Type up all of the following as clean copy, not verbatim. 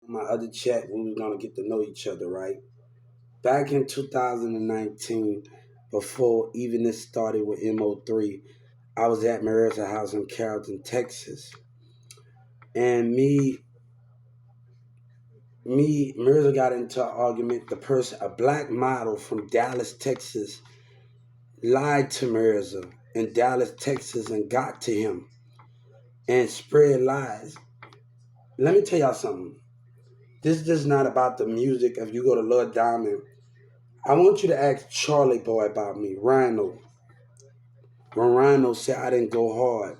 my other chat, we were gonna get to know each other, right? Back in 2019, before even this started with MO3, I was at Marissa House in Carrollton, Texas. And Marissa got into an argument. The person, a black model from Dallas, Texas, lied to Marissa in Dallas, Texas, and got to him and spread lies. Let me tell y'all something. This is not about the music. If you go to Lord Diamond, I want you to ask Charlie Boy about me, Rhino. When Rhino said I didn't go hard,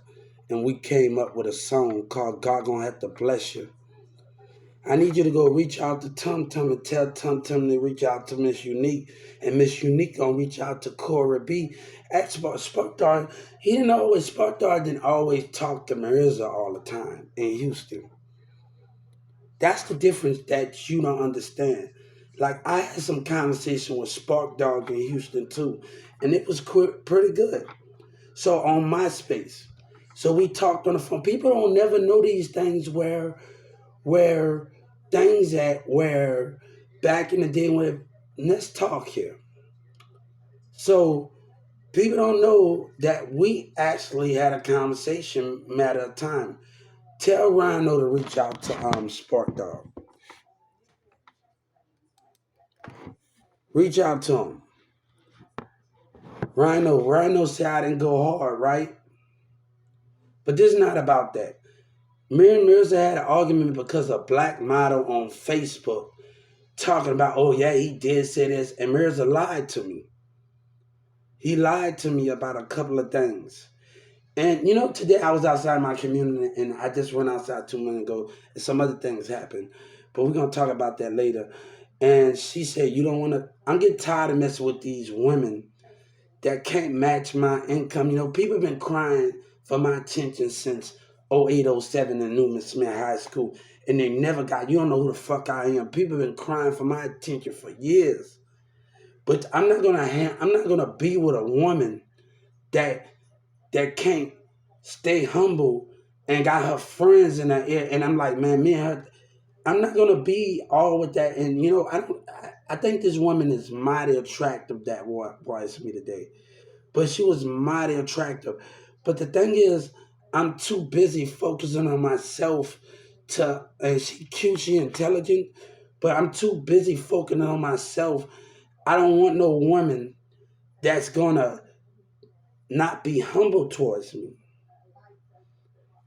and we came up with a song called God Gonna Have to Bless You. I need you to go reach out to Tum Tum and tell Tum Tum to reach out to Miss Unique, and Miss Unique gonna reach out to Cora B. Ask about Spark Dog. Spark Dog didn't always talk to Marissa all the time in Houston. That's the difference that you don't understand. Like I had some conversation with Spark Dog in Houston too, and it was pretty good. So on MySpace, so we talked on the phone. People don't never know these things where things at where back in the day when let's talk here. So people don't know that we actually had a conversation matter of time. Tell Rhino to reach out to Spark Dog. Reach out to him. Rhino said I didn't go hard, right? But this is not about that. Me and Mirza had an argument because a black model on Facebook talking about, oh yeah, he did say this, and Mirza lied to me. He lied to me about a couple of things. And you know, today I was outside my community and I just went outside 2 minutes ago and some other things happened. But we're gonna talk about that later. And she said, you don't wanna I'm getting tired of messing with these women that can't match my income. You know, people have been crying for my attention since 0807 in Newman Smith High School. And they never got, you don't know who the fuck I am. People have been crying for my attention for years. But I'm not gonna be with a woman that can't stay humble and got her friends in her ear. And I'm like, man, me and her, I'm not gonna be all with that. And you know, I think this woman is mighty attractive that was me today. But she was mighty attractive. But the thing is, I'm too busy focusing on myself and she cute, she intelligent, but I'm too busy focusing on myself. I don't want no woman that's gonna not be humble towards me.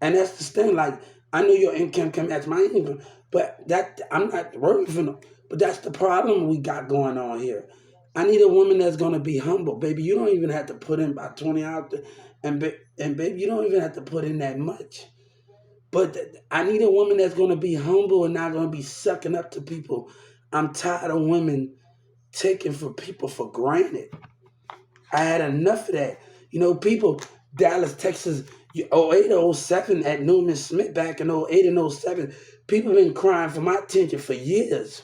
And that's the thing. Like I know your income can match my income, but that I'm not working for no. But that's the problem we got going on here. I need a woman that's gonna be humble, baby. You don't even have to put in about 20 out there, and baby, you don't even have to put in that much. But I need a woman that's gonna be humble and not gonna be sucking up to people. I'm tired of women taking for people for granted. I had enough of that. You know, people, Dallas, Texas, 08 to 07 at Newman Smith back in 08 and 07, people been crying for my attention for years.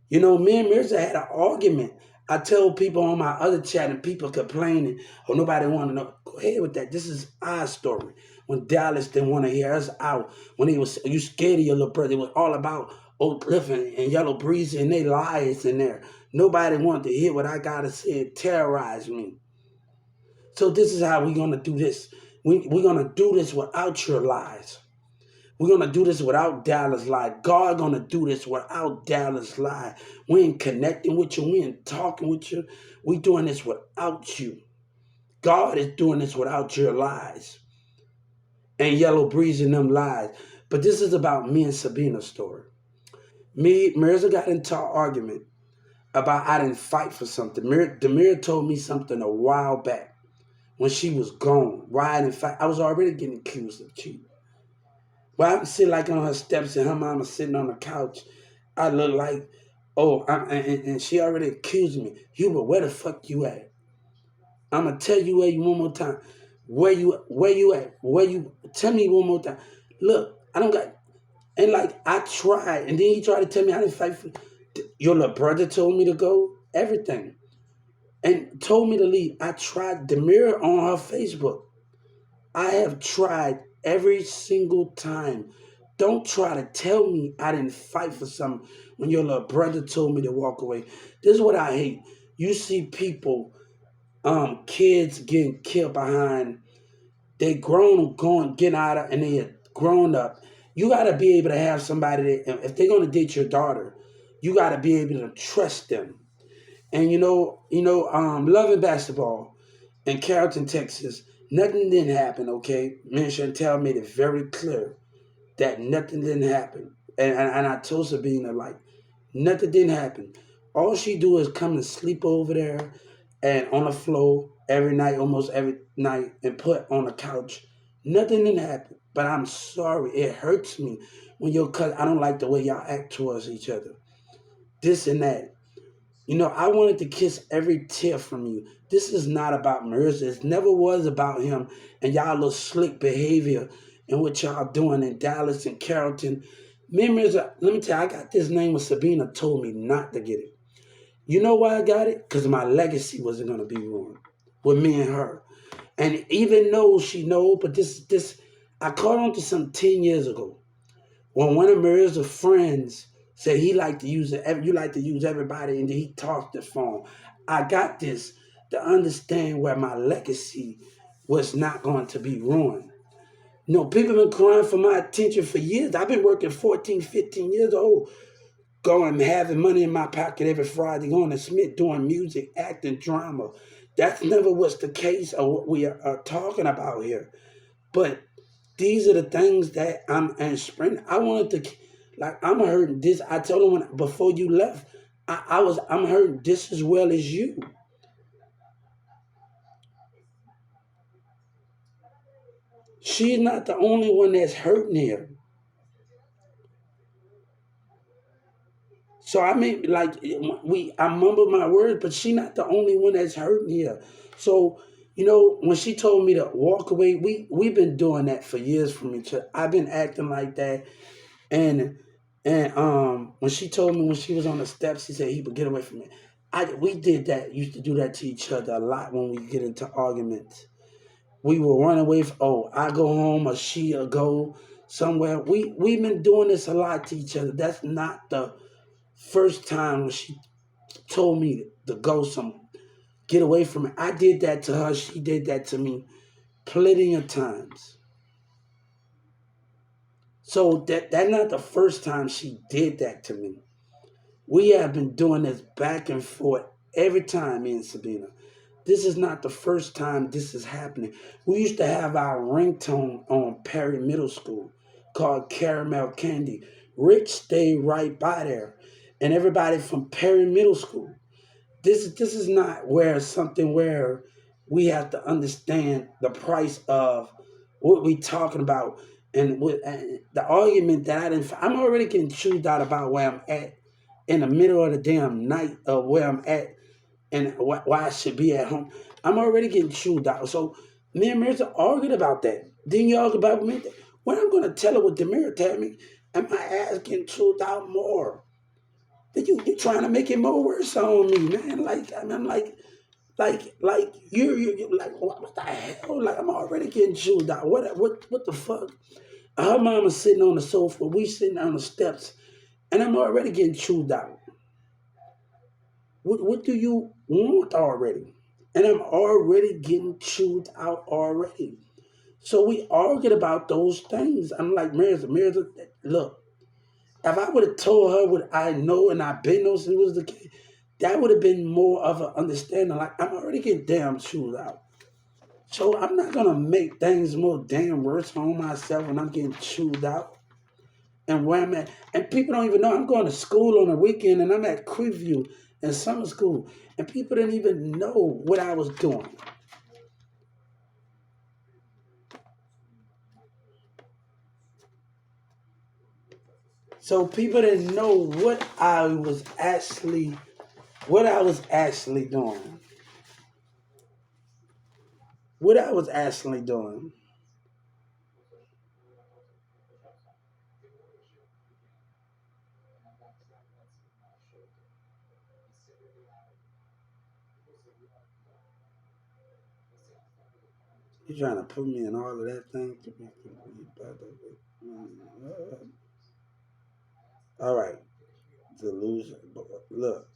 You know, me and Mirza had an argument. I told people on my other chat and people complaining, oh, nobody want to know. Go ahead with that. This is our story. When Dallas didn't want to hear us out, when he was, you scared of your little brother, it was all about Oak Cliff and Yellow Breeze and they lies in there. Nobody wanted to hear what I got to say. It terrorized me. So this is how we're going to do this. We're going to do this without your lies. We're going to do this without Dallas lie. God going to do this without Dallas lie. We ain't connecting with you. We ain't talking with you. We doing this without you. God is doing this without your lies. And Yellow Breeze and them lies. But this is about me and Sabina's story. Mirza got into an argument about I didn't fight for something. Demira told me something a while back when she was gone. Why I didn't fight. I was already getting accused of cheating. Well, I'm sitting like on her steps and her mama sitting on the couch. I look like, and she already accused me. Hubert, where the fuck you at? I'm gonna tell you where you one more time. Where you at? Tell me one more time. Look, I don't got, and like I tried, and then he tried to tell me I didn't fight for, your little brother told me to go, everything. And told me to leave. I tried Demira on her Facebook. I have tried every single time. don't try to tell me I didn't fight for something when your little brother told me to walk away. This is what I hate. You see people, kids getting killed behind. They grown going getting out of and they are grown up. You gotta be able to have somebody that if they're gonna date your daughter, you gotta be able to trust them. And loving basketball in Carrollton, Texas, nothing didn't happen. Okay, me and Chantel made it very clear that nothing didn't happen. And I told Sabina, like, nothing didn't happen. All she do is come and sleep over there and on the floor every night, almost every night, and put on the couch. Nothing didn't happen. But I'm sorry. It hurts me when your cousin, I don't like the way y'all act towards each other. This and that. I wanted to kiss every tear from you. This is not about Marissa. It never was about him and y'all little slick behavior and what y'all doing in Dallas and Carrollton. Me and Marissa, let me tell you, I got this name when Sabina told me not to get it. You know why I got it? Because my legacy wasn't going to be ruined with me and her. And even though she know, but this, I caught on to some 10 years ago when one of Maria's friends said he liked to use it, you like to use everybody, and then he tossed the phone. I got this to understand where my legacy was not going to be ruined. People been crying for my attention for years. I've been working 14, 15 years old, going having money in my pocket every Friday, going to Smith, doing music, acting, drama. That's never was the case of what we are talking about here. But these are the things that I'm inspiring. I wanted to, like, I'm hurting this. I told him before you left, I'm hurting just as well as you. She's not the only one that's hurting here. So I mean, like, I mumble my words, but she's not the only one that's hurting here. So when she told me to walk away, we've been doing that for years from each other. I've been acting like that, and when she told me when she was on the steps, she said he would get away from me. We did that, used to do that to each other a lot when we get into arguments. We will run away from, I go home or she'll go somewhere. We've been doing this a lot to each other. That's not the first time when she told me to go get away from it. I did that to her. She did that to me plenty of times. So that's not the first time she did that to me. We have been doing this back and forth every time, me and Sabina. This is not the first time this is happening. We used to have our ringtone on Perry Middle School called Caramel Candy. Rich stayed right by there. And everybody from Perry Middle School. This is not where something where we have to understand the price of what we talking about and the argument that I'm already getting chewed out about where I'm at in the middle of the damn night of where I'm at and why I should be at home. I'm already getting chewed out. So me and Mirza argued about that. Then you argue about me. When I'm gonna tell her what Demir tell me, and my ass getting chewed out more. Then you trying to make it more worse on me, man. Like I'm like you like what the hell? Like I'm already getting chewed out. What the fuck? Her mama's sitting on the sofa, we sitting on the steps, and I'm already getting chewed out. What do you want already? And I'm already getting chewed out already. So we argued about those things. I'm like, Mirza, look, if I would have told her what I know and I've been know since it was the kid, that would have been more of an understanding. Like, I'm already getting damn chewed out. So I'm not gonna make things more damn worse on myself when I'm getting chewed out and where I'm at. And people don't even know I'm going to school on the weekend and I'm at Creeview in summer school. And people didn't even know what I was doing. So people didn't know what I was actually doing. What I was actually doing. You trying to put me in all of that thing? All right, delusion. Look,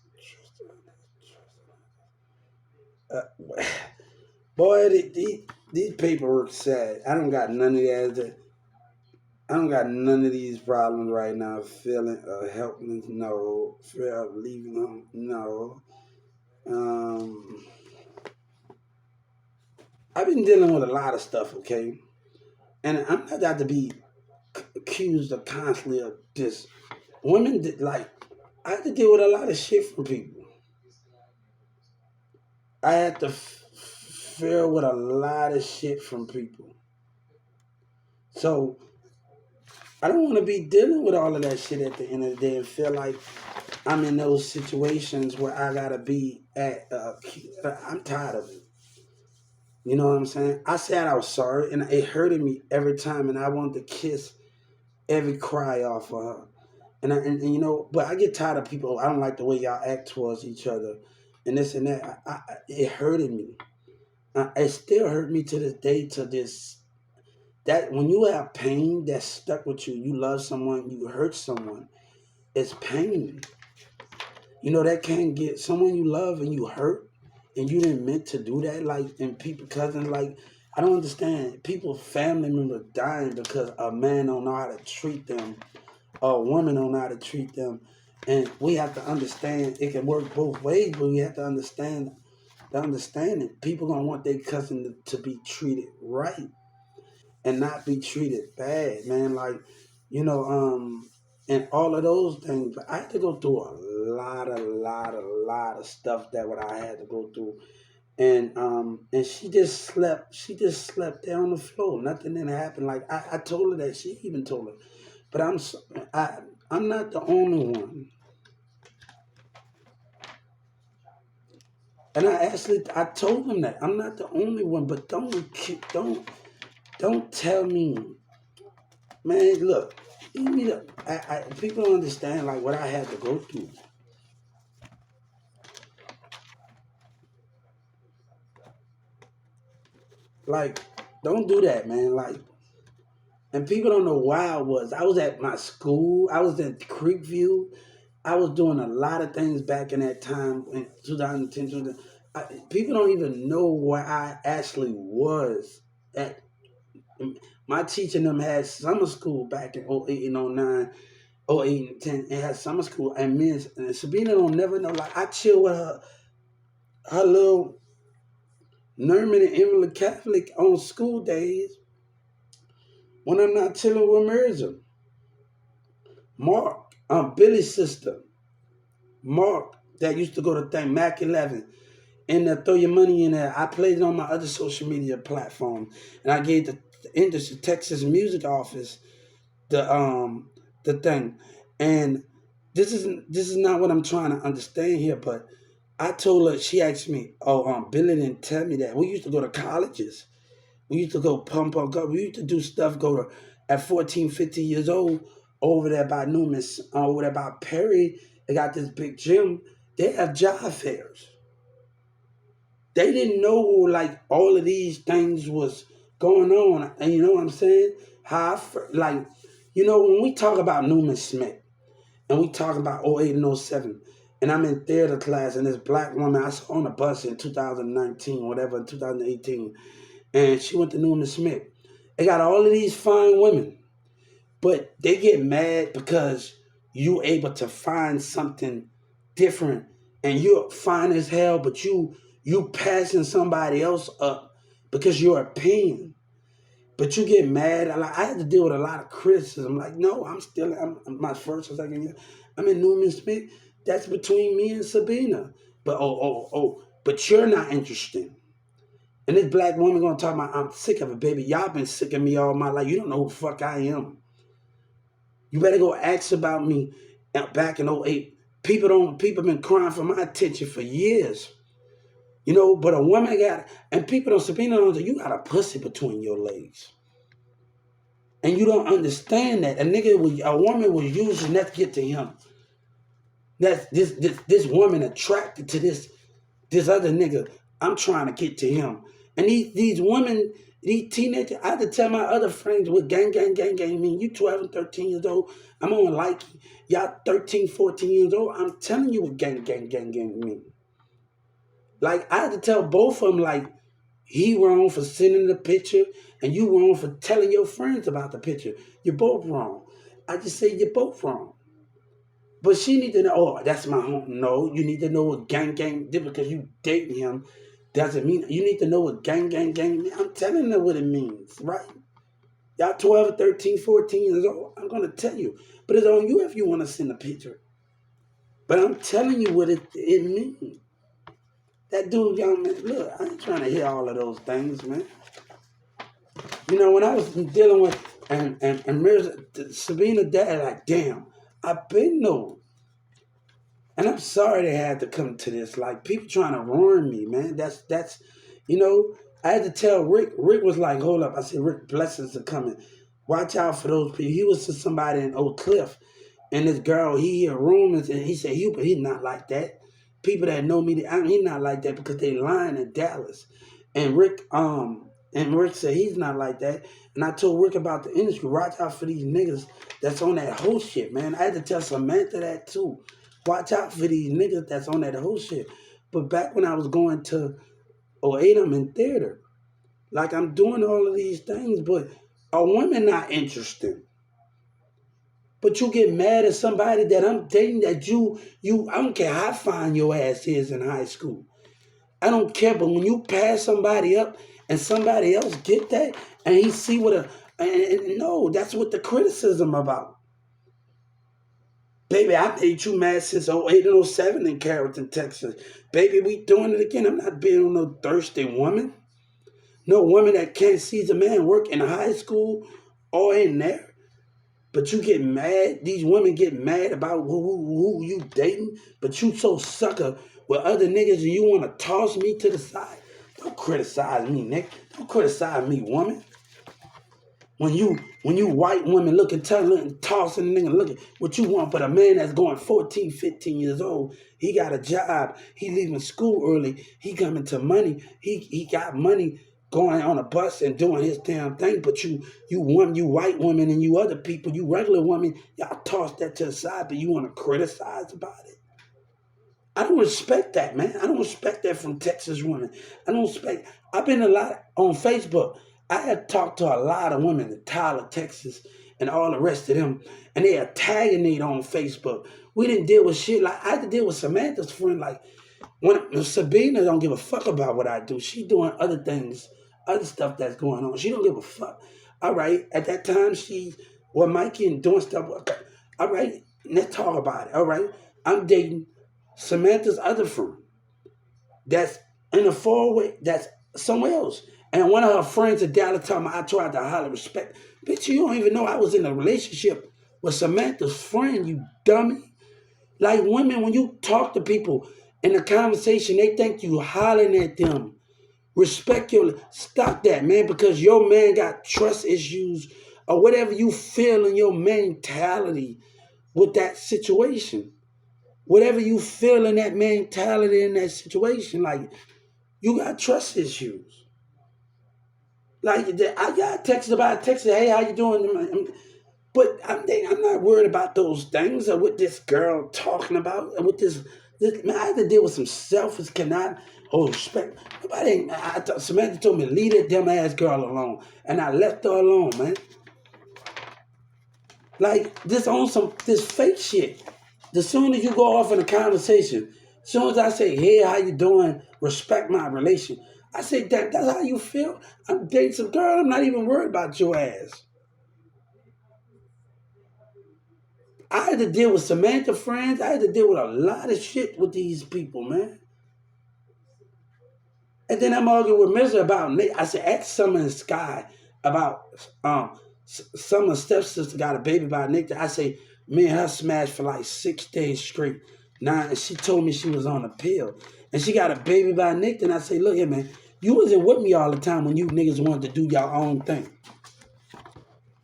uh, boy, these paperwork sad. I don't got none of that. I don't got none of these problems right now. Feeling helpless, no. Fear of leaving them, no. Um, I've been dealing with a lot of stuff, okay, and I'm not got to be accused of constantly of this. Women did like I had to deal with a lot of shit from people. I had to feel with a lot of shit from people. So I don't want to be dealing with all of that shit at the end of the day and feel like I'm in those situations where I gotta be at. I'm tired of it. You know what I'm saying? I said I was sorry, and it hurted me every time, and I wanted to kiss every cry off of her. And you know, but I get tired of people. I don't like the way y'all act towards each other, and this and that. It hurted me. It still hurt me to this day. To this that when you have pain that's stuck with you, you love someone, you hurt someone. It's pain. You know that can get someone you love and you hurt, and you didn't meant to do that. Like and people cousins like. I don't understand. People, family members dying because a man don't know how to treat them, or a woman don't know how to treat them. And we have to understand it can work both ways, but we have to understand the understanding. People gonna want their cousin to be treated right and not be treated bad, man. Like, and all of those things. But I had to go through a lot of stuff that what I had to go through. And she just slept there on the floor. Nothing didn't happen. Like I told her that. She even told her. But I I'm not the only one. And I told him that I'm not the only one. But don't tell me, man. Look, you need to, people don't understand like what I had to go through. Like, don't do that, man. Like, and people don't know why I was. I was at my school. I was in Creekview. I was doing a lot of things back in that time in 2010. People don't even know where I actually was at. My teacher and them had summer school back in '08 and '09, '08 and 10. It had summer school. And me and Sabina don't never know. Like, I chill with her little Nerman and Emily Catholic on school days when I'm not chilling with Mirza. Mark, Billy's sister, Mark, that used to go to thing, Mac 11, and throw your money in there. I played it on my other social media platform, and I gave the industry, Texas Music Office, the the thing, and this is not what I'm trying to understand here, but I told her. She asked me, "Oh, Billy didn't tell me that. We used to go to colleges. We used to go pump up. We used to do stuff. Go to at 14, 15 years old over there by Newman's, over there by Perry. They got this big gym. They have job fairs. They didn't know like all of these things was going on. And you know what I'm saying? Like, when we talk about Newman Smith and we talk about '08 and '07, and I'm in theater class and this black woman I saw on a bus in 2019, whatever, in 2018, and she went to Newman Smith. They got all of these fine women, but they get mad because you able to find something different and you're fine as hell, but you passing somebody else up because your opinion. But you get mad. I had to deal with a lot of criticism. Like, no, I'm my first or second year. I'm in Newman Smith. That's between me and Sabina. But but you're not interested. And this black woman gonna talk about, I'm sick of it, baby. Y'all been sick of me all my life. You don't know who the fuck I am. You better go ask about me back in '08. People been crying for my attention for years. But a woman and people don't, Sabina don't, you got a pussy between your legs. And you don't understand that. A woman was using that to get to him. That's this woman attracted to this other nigga. I'm trying to get to him. And these women, These teenagers, I had to tell my other friends what gang mean. You 12 and 13 years old. I'm on like y'all 13, 14 years old. I'm telling you what gang mean. Like, I had to tell both of them, like, he wrong for sending the picture, and you wrong for telling your friends about the picture. You're both wrong. I just say you're both wrong. But she need to know, oh, that's my home. No, you need to know what gang did because you dating him. Doesn't mean you need to know what gang means. I'm telling her what it means, right? Y'all 12, 13, 14 years old. I'm going to tell you. But it's on you if you want to send a picture. But I'm telling you what it means. That dude, young man, look, I ain't trying to hear all of those things, man. You know, when I was dealing with, and Mirza, Sabina dad, like, damn, I've been know. And I'm sorry they had to come to this. Like, people trying to ruin me, man. That's, you know, I had to tell Rick. Rick was like, hold up. I said, Rick, blessings are coming. Watch out for those people. He was to somebody in Oak Cliff. And this girl, he hear rumors, and he said, Hubert, he's not like that. People that know me, he's not like that because they lying in Dallas. And Rick said he's not like that. And I told Rick about the industry. Watch out for these niggas that's on that whole shit, man. I had to tell Samantha that too. Watch out for these niggas that's on that whole shit. But back when I was going to 08, I'm in theater. Like, I'm doing all of these things, but are women not interested? But you get mad at somebody that I'm dating that I don't care how fine your ass is in high school. I don't care, but when you pass somebody up and somebody else get that and he see and no, that's what the criticism about. Baby, I made you mad since 08 and 07 in Carrollton, Texas. Baby, we doing it again. I'm not being on no thirsty woman. No woman that can't see the man work in high school or in there. But you get mad. These women get mad about who you dating. But you so sucker with other niggas and you want to toss me to the side. Don't criticize me, Nick. Don't criticize me, woman. When you white women looking, tossing the nigga looking, what you want, but a man that's going 14, 15 years old, he got a job, he leaving school early, he coming to money, he got money going on a bus and doing his damn thing, but you white woman and you other people, you regular women, y'all toss that to the side, but you want to criticize about it. I don't respect that, man. I don't respect that from Texas women. I've been a lot on Facebook. I have talked to a lot of women in Tyler, Texas, and all the rest of them, and they are tagging me on Facebook. We didn't deal with shit like I had to deal with Samantha's friend. Like when Sabina don't give a fuck about what I do. She doing other things, other stuff that's going on. She don't give a fuck. All right, at that time Mikey and doing stuff. Okay. All right, let's talk about it. All right, I'm dating Samantha's other friend that's in the four-way, that's somewhere else. And one of her friends in Dallas told me I tried to highly respect. Bitch, you don't even know I was in a relationship with Samantha's friend, you dummy. Like women, when you talk to people in a conversation, they think you hollering at them. Stop that, man, because your man got trust issues or whatever you feel in your mentality with that situation. Whatever you feel in that mentality in that situation, like you got trust issues. Like I got texted, hey, how you doing? But I'm not worried about those things or what this girl talking about or what this man, I had to deal with some selfish cannot hold respect. Samantha told me leave that dumb ass girl alone, and I left her alone, man. Like this fake shit. The sooner you go off in a conversation, as soon as I say, hey, how you doing? Respect my relation. I say, that's how you feel? I'm dating some girl. I'm not even worried about your ass. I had to deal with Samantha friends. I had to deal with a lot of shit with these people, man. And then I'm arguing with Mirza about Nick. I said, ask Summer and Sky about Summer's stepsister got a baby by Nick. I say, me and her smashed for like 6 days straight. Now, and she told me she was on a pill. And she got a baby by Nick. And I say, look here, man, you wasn't with me all the time when you niggas wanted to do your own thing.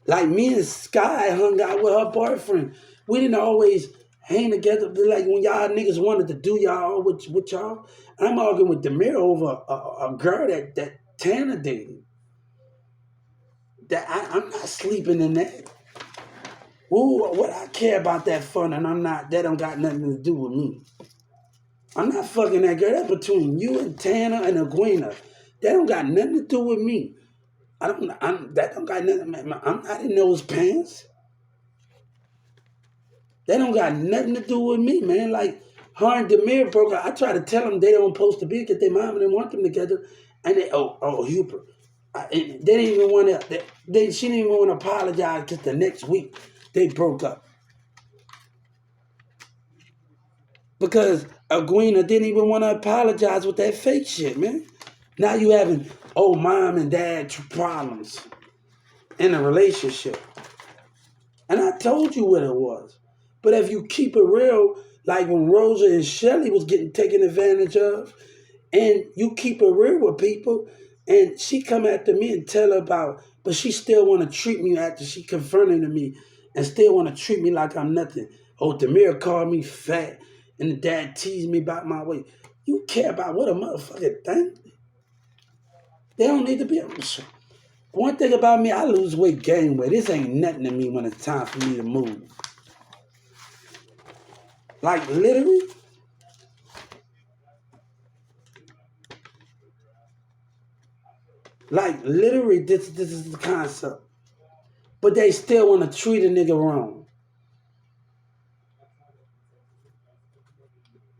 Like me and Sky hung out with her boyfriend. We didn't always hang together. Like when y'all niggas wanted to do y'all with y'all. I'm arguing with Demir over a girl that Tanner dated. I'm not sleeping in that. Ooh, what I care about that fun, and that don't got nothing to do with me. I'm not fucking that girl. That's between you and Tanner and Aguina. That don't got nothing to do with me. That don't got nothing. I'm not in those pants. That don't got nothing to do with me, man. Like her and Demir broke up. I try to tell them they don't supposed to be because their mom and them want them together, and Hooper. They didn't even want to. She didn't even want to apologize because the next week they broke up because Aguina didn't even want to apologize with that fake shit, man. Now you having mom and dad problems in a relationship. And I told you what it was. But if you keep it real, like when Rosa and Shelly was getting taken advantage of, and you keep it real with people, and she come after me and tell her about, but she still want to treat me after she confronted me, and still want to treat me like I'm nothing. Oh, Demir called me fat, and the dad teased me about my weight. You care about what a motherfucker think? They don't need to be. One thing about me, I lose weight, gain weight. This ain't nothing to me when it's time for me to move. Like literally, this is the concept. But they still want to treat a nigga wrong.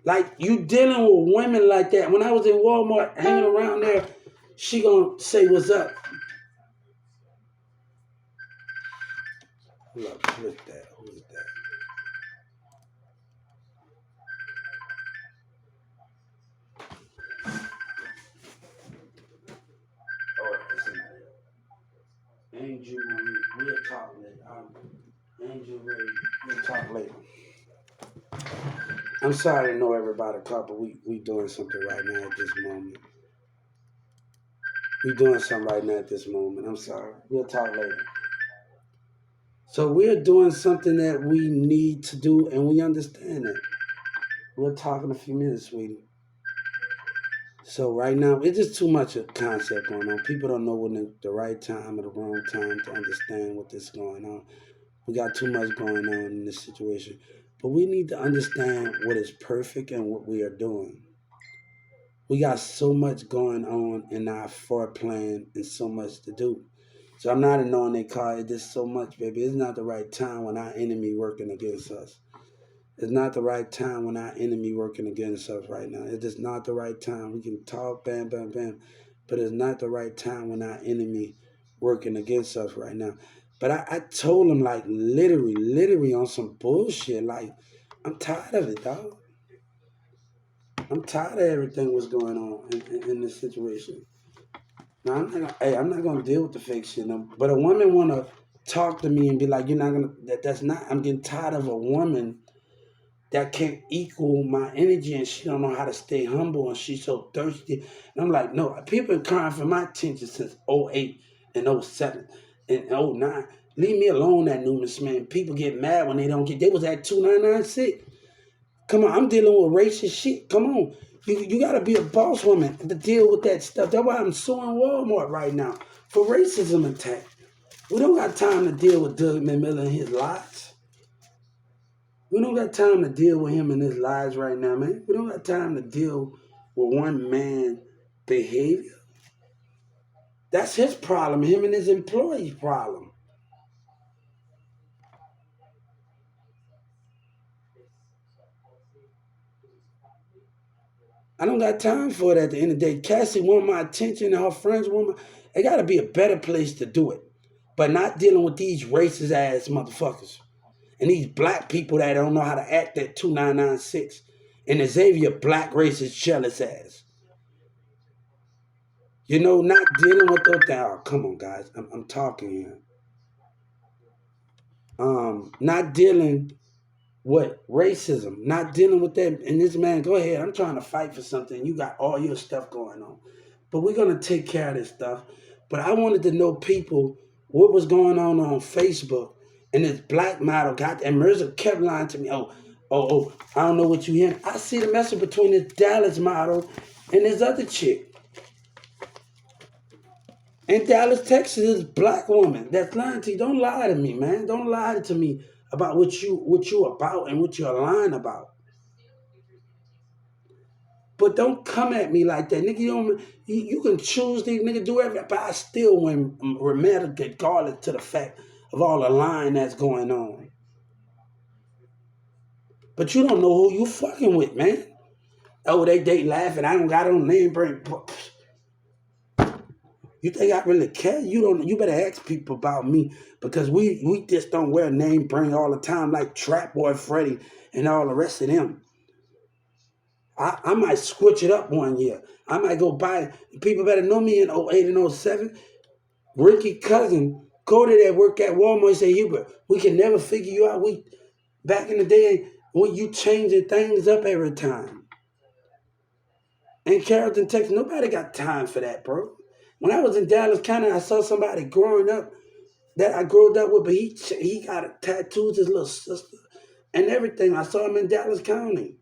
Like you dealing with women like that. When I was in Walmart hanging around there, she gonna say what's up. Look, who is that? Who is that? Oh, it's somebody else. Angel Marie, we'll talk later. Angel Marie, we'll talk later. I'm sorry to know everybody, but we doing something right now at this moment. We doing something right now at this moment. I'm sorry. We'll talk later. So we're doing something that we need to do, and we understand that. We'll talk in a few minutes, sweetie. So right now, it's just too much of concept going on. People don't know when the right time or the wrong time to understand what is going on. We got too much going on in this situation. But we need to understand what is perfect and what we are doing. We got so much going on in our foreplan and so much to do. So I'm not annoying they call it just so much, baby. It's not the right time when our enemy working against us. It's not the right time when our enemy working against us right now. It's just not the right time. We can talk, bam, bam, bam, but it's not the right time when our enemy working against us right now. But I told him like literally on some bullshit. Like, I'm tired of it, dog. I'm tired of everything what's going on in this situation. Now I'm not gonna deal with the fake shit. No. But a woman wanna talk to me and be like, you're not gonna. That's not. I'm getting tired of a woman that can't equal my energy and she don't know how to stay humble and she's so thirsty. And I'm like, no, people been crying for my attention since '08 and '07 and '09. Leave me alone, that Newman man. People get mad when they don't get. They was at 2996. Come on, I'm dealing with racist shit. Come on. You gotta be a boss woman to deal with that stuff. That's why I'm suing Walmart right now for racism attack. We don't got time to deal with Doug McMillan and his lies. We don't got time to deal with him and his lies right now, man. We don't got time to deal with one man behavior. That's his problem, him and his employee's problem. I don't got time for it at the end of the day. Cassie want my attention and her friends want my. It got to be a better place to do it. But not dealing with these racist ass motherfuckers. And these black people that don't know how to act at 2996. And Xavier black racist jealous ass. You know, not dealing with those. Oh, come on, guys. I'm talking here. Not dealing with racism, not dealing with that. And this man, go ahead. I'm trying to fight for something. You got all your stuff going on. But we're going to take care of this stuff. But I wanted to know people what was going on Facebook. And this black model got, and Mirza kept lying to me. I don't know what you hear. I see the message between this Dallas model and this other chick. In Dallas, Texas, this black woman that's lying to you. Don't lie to me, man. Don't lie to me about what you about and what you're lying about. But don't come at me like that, nigga. You can choose these nigga do everything, but I still win regardless to the fact of all the lying that's going on. But you don't know who you fucking with, man. Oh, they laughing. I don't got on name brand. You think I really care? You don't. You better ask people about me because we just don't wear name brand all the time like Trap Boy Freddy and all the rest of them. I might switch it up one year. I might go buy. People better know me in '08 and '07. Ricky Cousin, Cody that work at Walmart say, Hubert, we can never figure you out. We back in the day when you changing things up every time. In Carrollton, Texas, nobody got time for that, bro. When I was in Dallas County, I saw somebody growing up that I grew up with, but he got tattoos his little sister and everything. I saw him in Dallas County.